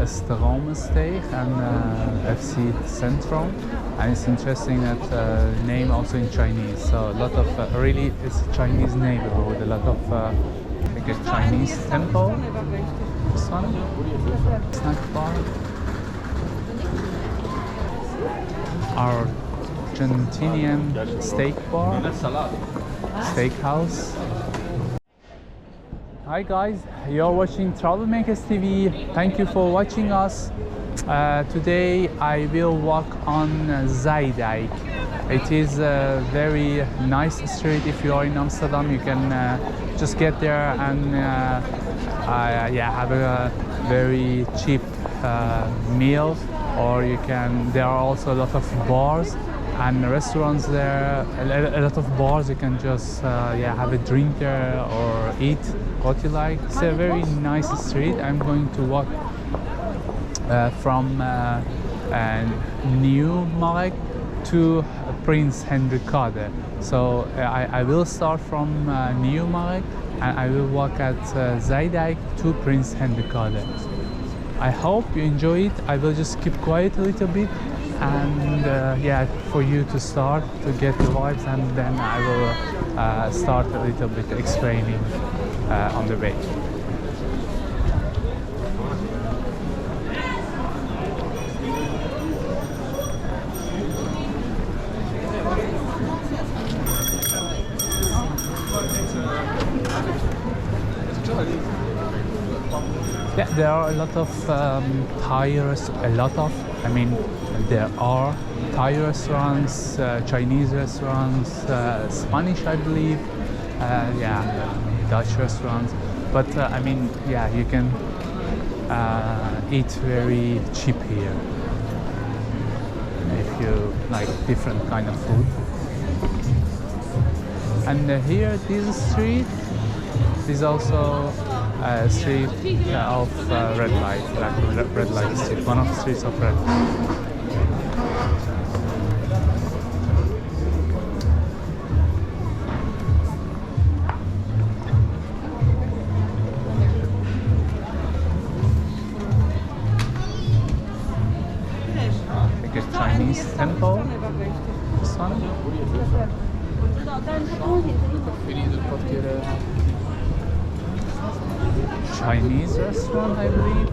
Amsterdam and FC Centrum, and it's interesting that name also in Chinese. So a lot of really it's a Chinese neighborhood. A lot of like a Chinese temple. This one, snack bar. Argentinian steak bar, steakhouse. Hi guys, you're watching Travelmakers TV. Thank you for watching us. Today I will walk on Zeedijk. It is a very nice street. If you are in Amsterdam, you can just get there and have a very cheap meal. Or you can, there are also a lot of bars and restaurants there, a lot of bars. You can just have a drink there or eat what you like. It's a very nice street. I'm going to walk from New Markt to Prince Hendrikade. So I will start from New Markt and I will walk at Zeedijk to Prince Hendrikade. I hope you enjoy it. I will just keep quiet a little bit and for you to start to get the vibes, and then I will start a little bit explaining on the way. Yeah, there are a lot of Thai there are Thai restaurants, Chinese restaurants, Spanish I believe, Dutch restaurants, but you can eat very cheap here if you like different kind of food. And here this street is also a street of red light, like red light street, one of the streets of red light. Like a Chinese temple, this one. Chinese restaurant, I believe.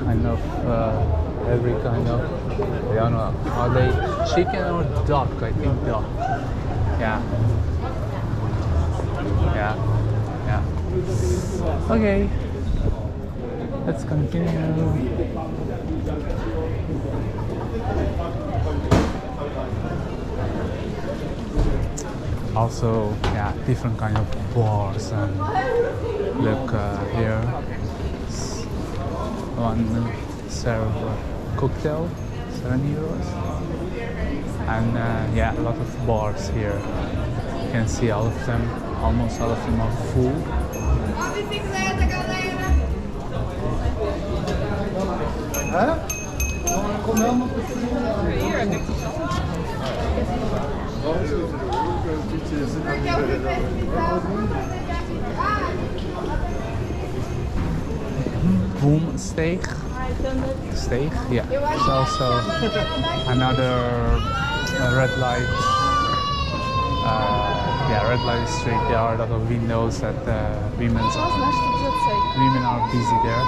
Kind of every kind of, I don't know, are they chicken or duck? I think duck. Yeah. Okay, let's continue. Also, different kind of bars, and look here, one serve cocktail, €7, and a lot of bars here. You can see all of them, almost all of them are full. Boom steak, yeah. There's also another red light. Red light street. There are a lot of windows that women are busy there.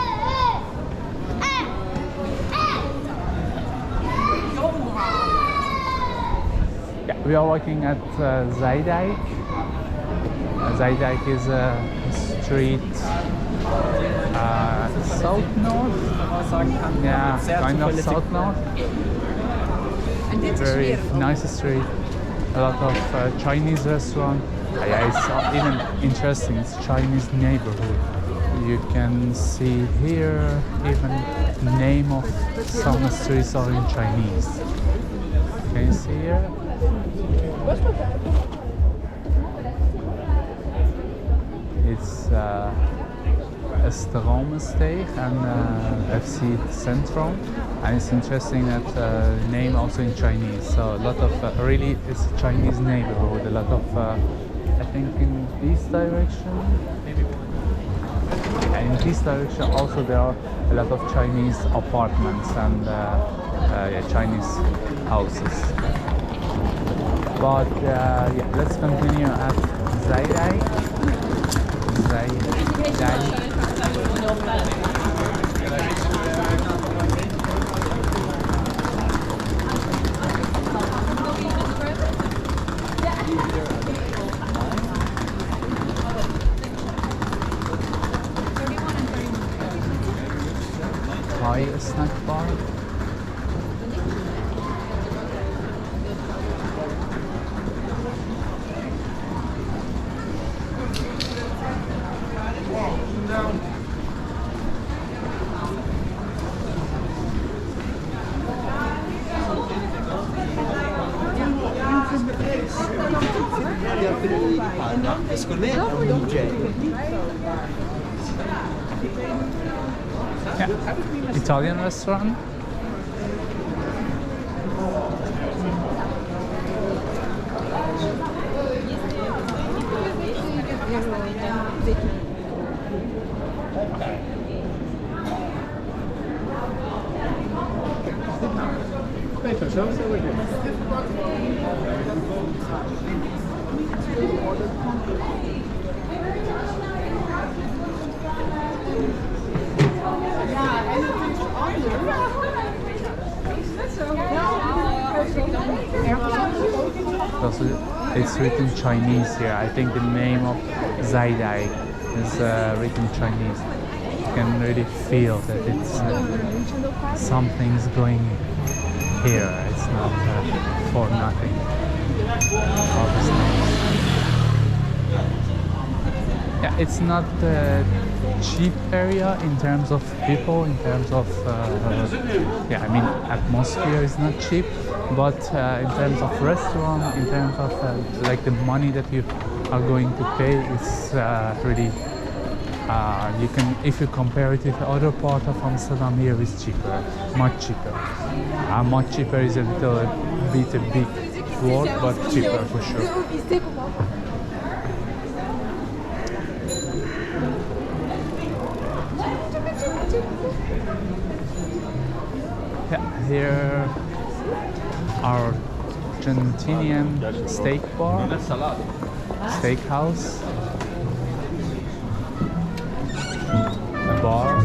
Yeah, we are working at Zeedijk. Zeedijk is a street south north. Yeah, kind of south north. Very nice street. A lot of Chinese restaurants. It's even interesting. It's Chinese neighborhood. You can see here even name of some streets are in Chinese. Can you see here? It's Amsterdam and FC Centrum, and it's interesting that name also in Chinese. So a lot of really it's a Chinese neighborhood. A lot of I think in this direction. in this direction also there are a lot of Chinese apartments and yeah, Chinese houses. But yeah, let's continue at Zeedijk. Thai snack bar. Yeah, Italian restaurant. Also, it's written Chinese here. I think the name of Zeedijk is written Chinese. You can really feel that it's something's going here. It's not for nothing. All these things. Yeah, it's not a cheap area in terms of people, in terms of yeah, I mean atmosphere is not cheap, but in terms of restaurant, in terms of like the money that you are going to pay, it's really you can, if you compare it with the other part of Amsterdam, here is cheaper, much cheaper. Much cheaper is a little bit a big word, but cheaper for sure. Yeah, here our Argentinian steak bar, steakhouse, a bar.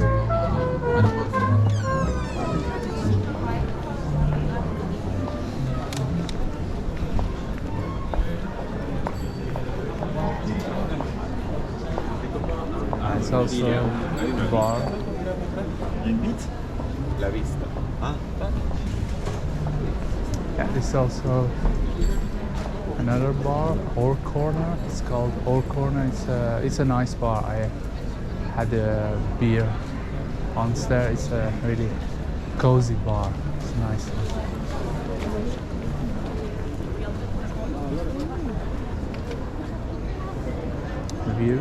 It's also a bar. La vista. Yeah, this is also another bar, Or Corner. It's called Or Corner. It's a nice bar. I had a beer once there. It's a really cozy bar. It's nice. The view.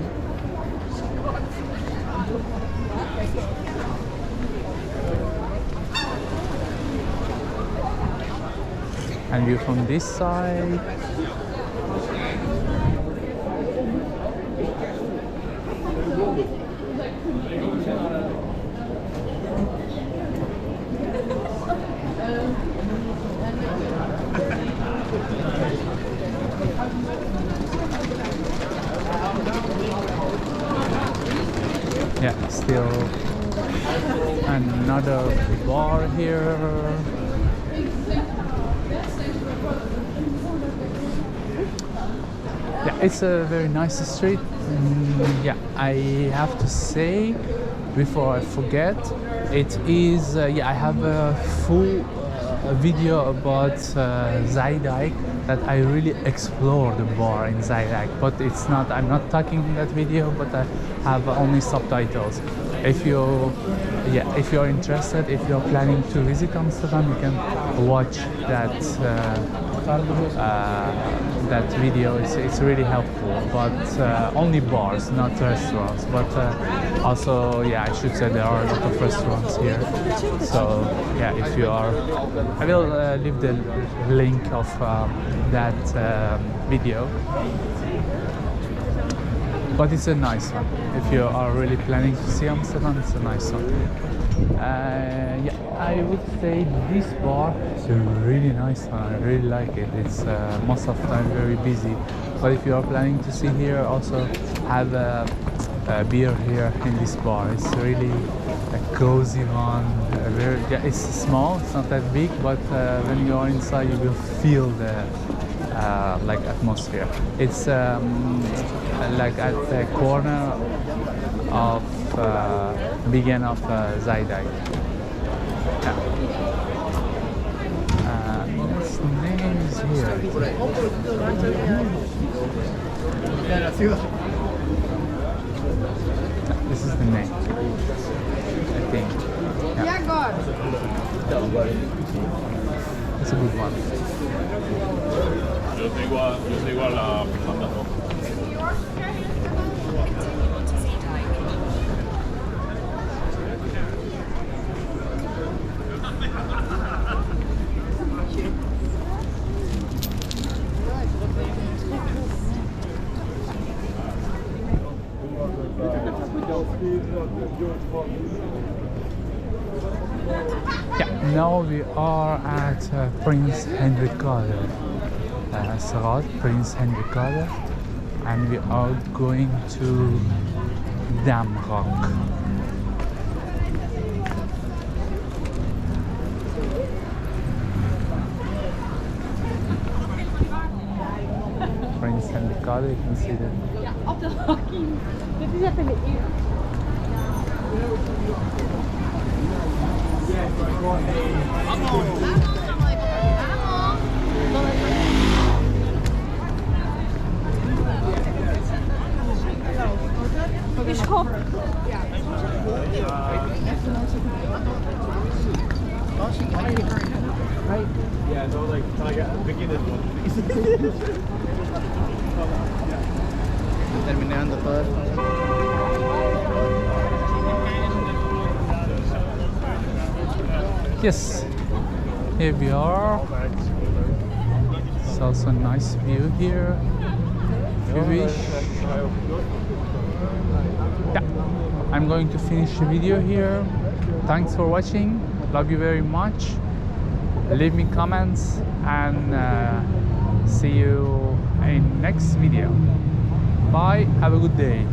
And view from this side. Yeah, still another bar here. Yeah, it's a very nice street. Yeah, I have to say, before I forget, it is, yeah, I have a full video about Zeedijk, that I really explore the bar in Zeedijk, but it's not, I'm not talking in that video, but I have only subtitles. If you, yeah, if you're interested, if you're planning to visit Amsterdam, you can watch that that video. It's really helpful, but only bars, not restaurants. But also, yeah, I should say there are a lot of restaurants here. So yeah, if you are, I will leave the link of that video. but it's a nice one. If you are really planning to see Amsterdam, it's a nice one. Yeah, I would say this bar is a really nice one. I really like it. It's most of the time very busy, but if you are planning to see here, also have a beer here in this bar. It's really a cozy one. Yeah, it's small, it's not that big, but when you are inside, you will feel the like atmosphere. It's like at the corner of beginning of Zeedijk. Yeah. Its name is here. This is the name, I think. Yeah. It's a good one. Yo soy igual a Fernanda, ¿no? Yeah, now we are at Prince Hendrik straat, Prince Hendrik, and we are going to Damrock. Prince Hendrik, you can see that. Ja, op de fucking. Dit is even de eer. Bisschop. Yeah, no, like, can I get a beginner's one, please? Terminando todo esto. Yes, here we are. It's also a nice view here, if you wish. Yeah, I'm going to finish the video here. Thanks for watching. Love you very much. Leave me comments and see you in next video. Bye. Have a good day.